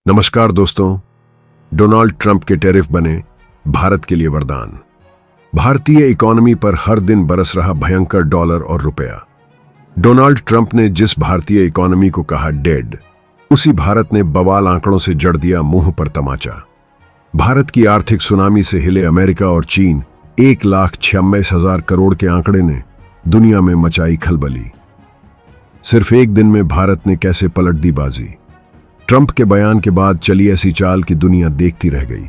नमस्कार दोस्तों। Donald Trump के टैरिफ बने भारत के लिए वरदान। भारतीय इकोनॉमी पर हर दिन बरस रहा भयंकर डॉलर और रुपया। डोनाल्ड ट्रंप ने जिस भारतीय इकोनॉमी को कहा डेड, उसी भारत ने बवाल आंकड़ों से जड़ दिया मुंह पर तमाचा। भारत की आर्थिक सुनामी से हिले अमेरिका और चीन 1,96,000 करोड़ के आंकड़े ने दुनिया में मचाई खलबली। सिर्फ एक दिन में भारत ने कैसे पलट दी बाजी। ट्रंप के बयान के बाद चली ऐसी चाल कि दुनिया देखती रह गई।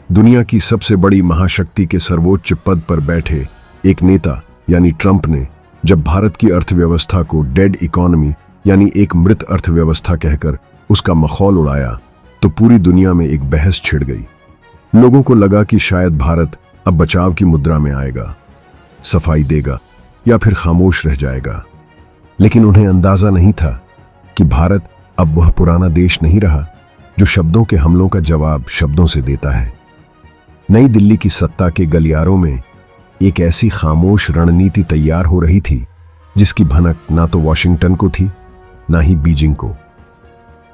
दुनिया की सबसे बड़ी महाशक्ति के सर्वोच्च पद पर बैठे एक नेता यानी ट्रंप ने जब भारत की अर्थव्यवस्था को डेड इकोनॉमी यानी एक मृत अर्थव्यवस्था कहकर उसका मखौल उड़ाया तो पूरी दुनिया में एक बहस छिड़ गई। लोगों को लगा कि शायद भारत अब बचाव की मुद्रा में आएगा, सफाई देगा या फिर खामोश रह जाएगा। लेकिन उन्हें अंदाजा नहीं था कि भारत अब वह पुराना देश नहीं रहा जो शब्दों के हमलों का जवाब शब्दों से देता है। नई दिल्ली की सत्ता के गलियारों में एक ऐसी खामोश रणनीति तैयार हो रही थी जिसकी भनक ना तो वॉशिंगटन को थी ना ही बीजिंग को।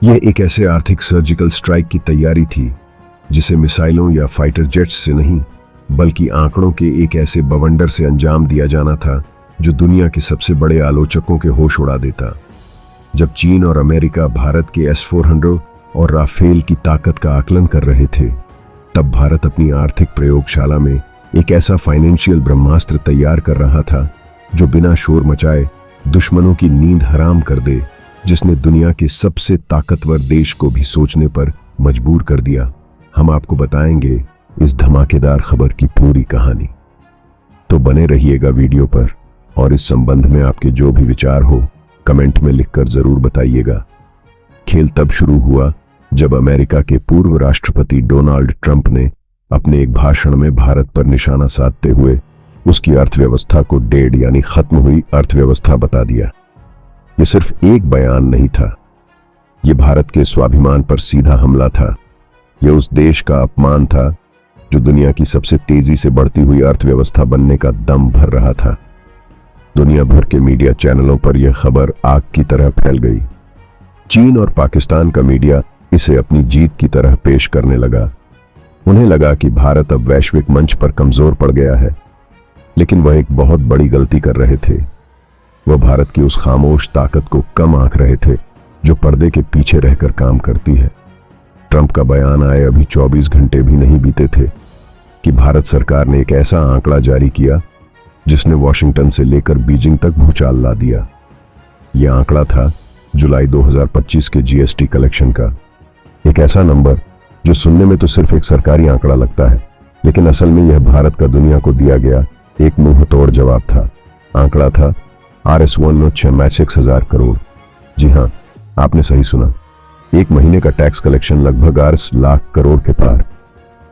यह एक ऐसे आर्थिक सर्जिकल स्ट्राइक की तैयारी थी जिसे मिसाइलों या फाइटर जेट्स से नहीं बल्कि आंकड़ों के एक ऐसे बवंडर से अंजाम दिया जाना था जो दुनिया के सबसे बड़े आलोचकों के होश उड़ा देता। जब चीन और अमेरिका भारत के S-400 और राफेल की ताकत का आकलन कर रहे थे, तब भारत अपनी आर्थिक प्रयोगशाला में एक ऐसा फाइनेंशियल ब्रह्मास्त्र तैयार कर रहा था जो बिना शोर मचाए दुश्मनों की नींद हराम कर दे, जिसने दुनिया के सबसे ताकतवर देश को भी सोचने पर मजबूर कर दिया। हम आपको बताएंगे इस धमाकेदार खबर की पूरी कहानी। तो बने रहिएगा वीडियो पर और इस संबंध में आपके जो भी विचार हो कमेंट में लिखकर जरूर बताइएगा। खेल तब शुरू हुआ जब अमेरिका के पूर्व राष्ट्रपति डोनाल्ड ट्रंप ने अपने एक भाषण में भारत पर निशाना साधते हुए उसकी अर्थव्यवस्था को डेड यानी खत्म हुई अर्थव्यवस्था बता दिया। यह सिर्फ एक बयान नहीं था, यह भारत के स्वाभिमान पर सीधा हमला था। यह उस देश का अपमान था जो दुनिया की सबसे तेजी से बढ़ती हुई अर्थव्यवस्था बनने का दम भर रहा था। दुनिया भर के मीडिया चैनलों पर यह खबर आग की तरह फैल गई। चीन और पाकिस्तान का मीडिया इसे अपनी जीत की तरह पेश करने लगा। उन्हें लगा कि भारत अब वैश्विक मंच पर कमजोर पड़ गया है, लेकिन वह एक बहुत बड़ी गलती कर रहे थे। वह भारत की उस खामोश ताकत को कम आंक रहे थे जो पर्दे के पीछे रहकर काम करती है। ट्रंप का बयान आए अभी 24 घंटे भी नहीं बीते थे कि भारत सरकार ने एक ऐसा आंकड़ा जारी किया जिसने वॉशिंगटन से लेकर बीजिंग तक भूचाल ला दिया। यह आंकड़ा था जुलाई 2025 के जीएसटी कलेक्शन का। एक ऐसा नंबर जो सुनने में तो सिर्फ एक सरकारी आंकड़ा लगता है, लेकिन असल में यह भारत का दुनिया को दिया गया एक मुंह तोड़ जवाब था। आंकड़ा था Rs1,96,000 करोड़। जी हाँ, आपने सही सुना। एक महीने का टैक्स कलेक्शन लगभग 8 लाख करोड़ के पार।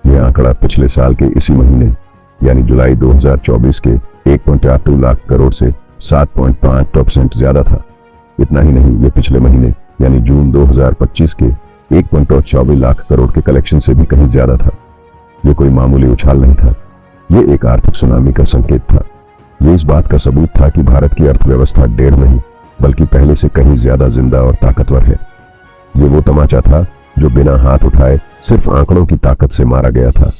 यह आंकड़ा पिछले साल के इसी महीने यानी जुलाई 2024 के 1.82 लाख करोड़ से 7.5% ज्यादा था। इतना ही नहीं, ये पिछले महीने यानी जून 2025 के 1.24 लाख करोड़ के कलेक्शन से भी कहीं ज्यादा था। ये कोई मामूली उछाल नहीं था, ये एक आर्थिक सुनामी का संकेत था। ये इस बात का सबूत था कि भारत की अर्थव्यवस्था डेढ़ नहीं बल्कि पहले से कहीं ज्यादा जिंदा और ताकतवर है। ये वो तमाचा था जो बिना हाथ उठाए सिर्फ आंकड़ों की ताकत से मारा गया था।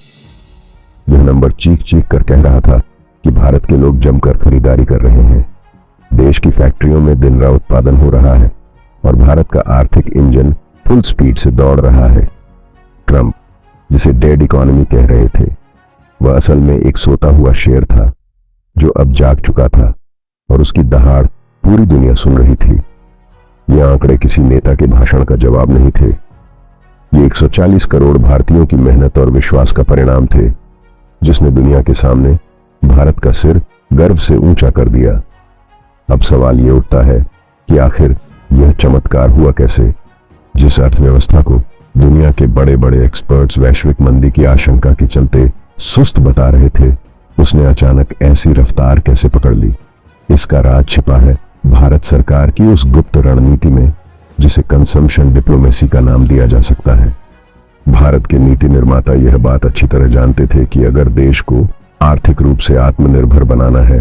यह नंबर चीख चीख कर कह रहा था कि भारत के लोग जमकर खरीदारी कर रहे हैं, देश की फैक्ट्रियों में दिन रात उत्पादन हो रहा है और भारत का आर्थिक इंजन फुल स्पीड से दौड़ रहा है। ट्रंप, जिसे डेड इकोनॉमी कह रहे थे, वह असल में एक सोता हुआ शेर था जो अब जाग चुका था और उसकी दहाड़ पूरी दुनिया सुन रही थी। ये आंकड़े किसी नेता के भाषण का जवाब नहीं थे, ये 140 करोड़ भारतीयों की मेहनत और विश्वास का परिणाम थे जिसने दुनिया के सामने भारत का सिर गर्व से ऊंचा कर दिया। अब सवाल यह उठता है कि आखिर यह चमत्कार हुआ कैसे। जिस अर्थव्यवस्था को दुनिया के बड़े बड़े एक्सपर्ट्स वैश्विक मंदी की आशंका के चलते सुस्त बता रहे थे, उसने अचानक ऐसी रफ्तार कैसे पकड़ ली। इसका राज छिपा है भारत सरकार की उस गुप्त रणनीति में जिसे कंजम्पशन डिप्लोमेसी का नाम दिया जा सकता है। भारत के नीति निर्माता यह बात अच्छी तरह जानते थे कि अगर देश को आर्थिक रूप से आत्मनिर्भर बनाना है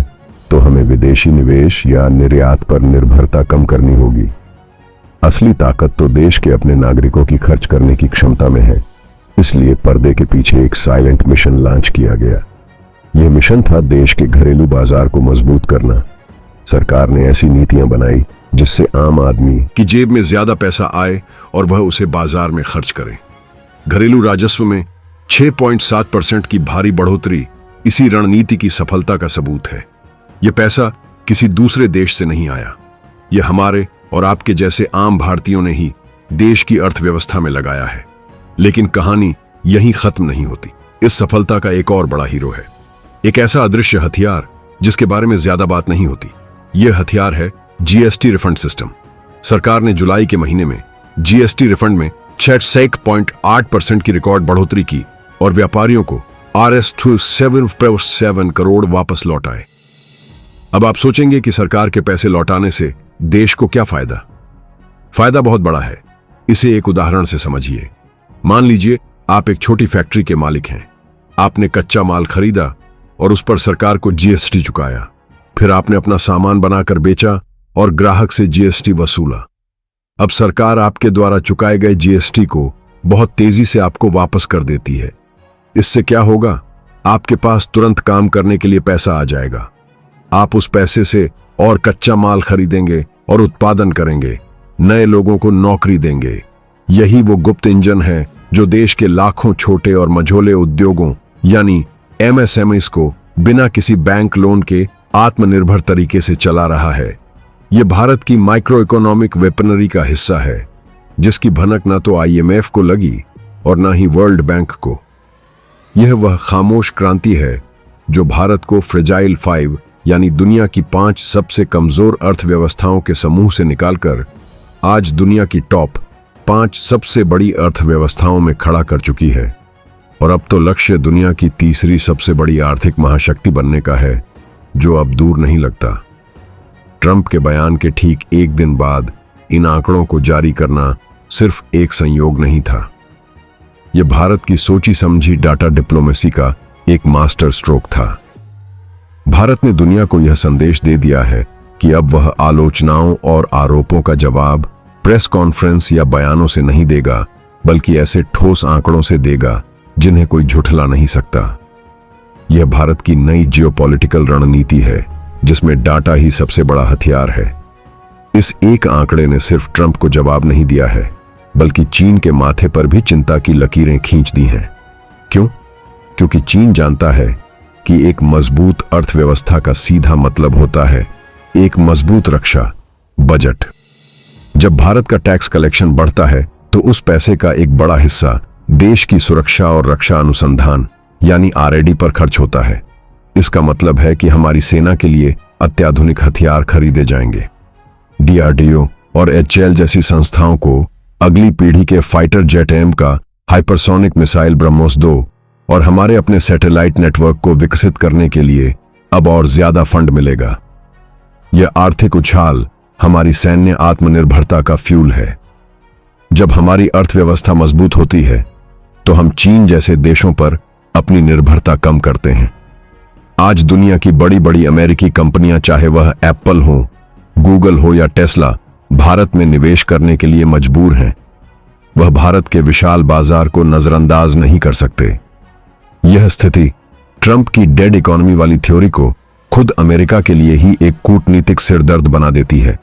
तो हमें विदेशी निवेश या निर्यात पर निर्भरता कम करनी होगी। असली ताकत तो देश के अपने नागरिकों की खर्च करने की क्षमता में है। इसलिए पर्दे के पीछे एक साइलेंट मिशन लॉन्च किया गया। यह मिशन था देश के घरेलू बाजार को मजबूत करना। सरकार ने ऐसी नीतियां बनाई जिससे आम आदमी की जेब में ज्यादा पैसा आए और वह उसे बाजार में खर्च करे। घरेलू राजस्व में 6.7% की भारी बढ़ोतरी इसी रणनीति की सफलता का सबूत है। यह पैसा किसी दूसरे देश से नहीं आया, यह हमारे और आपके जैसे आम भारतीयों ने ही देश की अर्थव्यवस्था में लगाया है। लेकिन कहानी यहीं खत्म नहीं होती। इस सफलता का एक और बड़ा हीरो है, एक ऐसा अदृश्य हथियार जिसके बारे में ज्यादा बात नहीं होती। यह हथियार है जीएसटी रिफंड सिस्टम। सरकार ने जुलाई के महीने में जीएसटी रिफंड में 6.8% की रिकॉर्ड बढ़ोतरी की और व्यापारियों को Rs 7 वापस लौटाए। अब आप सोचेंगे कि सरकार के पैसे लौटाने से देश को क्या फायदा? फायदा बहुत बड़ा है। इसे एक उदाहरण से समझिए। मान लीजिए आप एक छोटी फैक्ट्री के मालिक हैं। आपने कच्चा माल खरीदा और उस पर सरकार को जीएसटी चुकाया। फिर आपने अपना सामान बनाकर बेचा और ग्राहक से जीएसटी वसूला। अब सरकार आपके द्वारा चुकाए गए जीएसटी को बहुत तेजी से आपको वापस कर देती है। इससे क्या होगा? आपके पास तुरंत काम करने के लिए पैसा आ जाएगा। आप उस पैसे से और कच्चा माल खरीदेंगे और उत्पादन करेंगे, नए लोगों को नौकरी देंगे। यही वो गुप्त इंजन है जो देश के लाखों छोटे और मझोले उद्योगों यानी एमएसएमईज को बिना किसी बैंक लोन के आत्मनिर्भर तरीके से चला रहा है। यह भारत की माइक्रो इकोनॉमिक वेपनरी का हिस्सा है, जिसकी भनक ना तो आईएमएफ को लगी और ना ही वर्ल्ड बैंक को। यह वह खामोश क्रांति है जो भारत को फ्रेजाइल 5 यानी दुनिया की 5 सबसे कमजोर अर्थव्यवस्थाओं के समूह से निकालकर आज दुनिया की टॉप 5 सबसे बड़ी अर्थव्यवस्थाओं में खड़ा कर चुकी है। और अब तो लक्ष्य दुनिया की तीसरी सबसे बड़ी आर्थिक महाशक्ति बनने का है, जो अब दूर नहीं लगता। ट्रंप के बयान के ठीक एक दिन बाद इन आंकड़ों को जारी करना सिर्फ एक संयोग नहीं था। यह भारत की सोची समझी डाटा डिप्लोमेसी का एक मास्टर स्ट्रोक था। भारत ने दुनिया को यह संदेश दे दिया है कि अब वह आलोचनाओं और आरोपों का जवाब प्रेस कॉन्फ्रेंस या बयानों से नहीं देगा, बल्कि ऐसे ठोस आंकड़ों से देगा जिन्हें कोई झुठला नहीं सकता। यह भारत की नई जियोपॉलिटिकल रणनीति है, जिसमें डाटा ही सबसे बड़ा हथियार है। इस एक आंकड़े ने सिर्फ ट्रंप को जवाब नहीं दिया है, बल्कि चीन के माथे पर भी चिंता की लकीरें खींच दी हैं। क्यों? क्योंकि चीन जानता है कि एक मजबूत अर्थव्यवस्था का सीधा मतलब होता है एक मजबूत रक्षा बजट। जब भारत का टैक्स कलेक्शन बढ़ता है तो उस पैसे का एक बड़ा हिस्सा देश की सुरक्षा और रक्षा अनुसंधान यानी आरएडी पर खर्च होता है। इसका मतलब है कि हमारी सेना के लिए अत्याधुनिक हथियार खरीदे जाएंगे। डीआरडीओ और एचएएल जैसी संस्थाओं को अगली पीढ़ी के फाइटर जेट एम का हाइपरसोनिक मिसाइल ब्रह्मोस 2 और हमारे अपने सैटेलाइट नेटवर्क को विकसित करने के लिए अब और ज्यादा फंड मिलेगा। यह आर्थिक उछाल हमारी सैन्य आत्मनिर्भरता का फ्यूल है। जब हमारी अर्थव्यवस्था मजबूत होती है तो हम चीन जैसे देशों पर अपनी निर्भरता कम करते हैं। आज दुनिया की बड़ी बड़ी अमेरिकी कंपनियां, चाहे वह एप्पल हो, गूगल हो या टेस्ला, भारत में निवेश करने के लिए मजबूर हैं। वह भारत के विशाल बाजार को नजरअंदाज नहीं कर सकते। यह स्थिति ट्रंप की डेड इकोनॉमी वाली थ्योरी को खुद अमेरिका के लिए ही एक कूटनीतिक सिरदर्द बना देती है।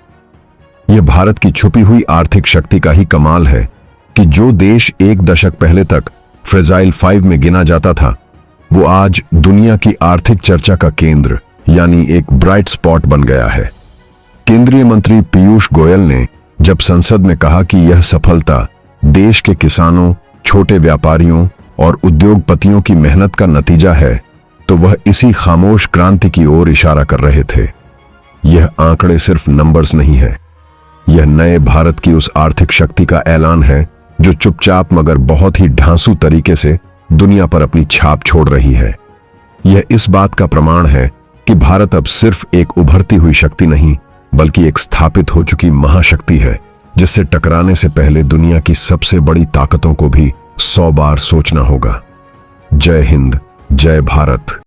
यह भारत की छुपी हुई आर्थिक शक्ति का ही कमाल है कि जो देश एक दशक पहले तक फ्रेजाइल 5 में गिना जाता था, वो आज दुनिया की आर्थिक चर्चा का केंद्र यानी एक ब्राइट स्पॉट बन गया है। केंद्रीय मंत्री पीयूष गोयल ने जब संसद में कहा कि यह सफलता देश के किसानों, छोटे व्यापारियों और उद्योगपतियों की मेहनत का नतीजा है, तो वह इसी खामोश क्रांति की ओर इशारा कर रहे थे। यह आंकड़े सिर्फ नंबर्स नहीं है, यह नए भारत की उस आर्थिक शक्ति का ऐलान है जो चुपचाप मगर बहुत ही ढांसू तरीके से दुनिया पर अपनी छाप छोड़ रही है। यह इस बात का प्रमाण है कि भारत अब सिर्फ एक उभरती हुई शक्ति नहीं, बल्कि एक स्थापित हो चुकी महाशक्ति है, जिससे टकराने से पहले दुनिया की सबसे बड़ी ताकतों को भी 100 बार सोचना होगा। जय हिंद, जय भारत।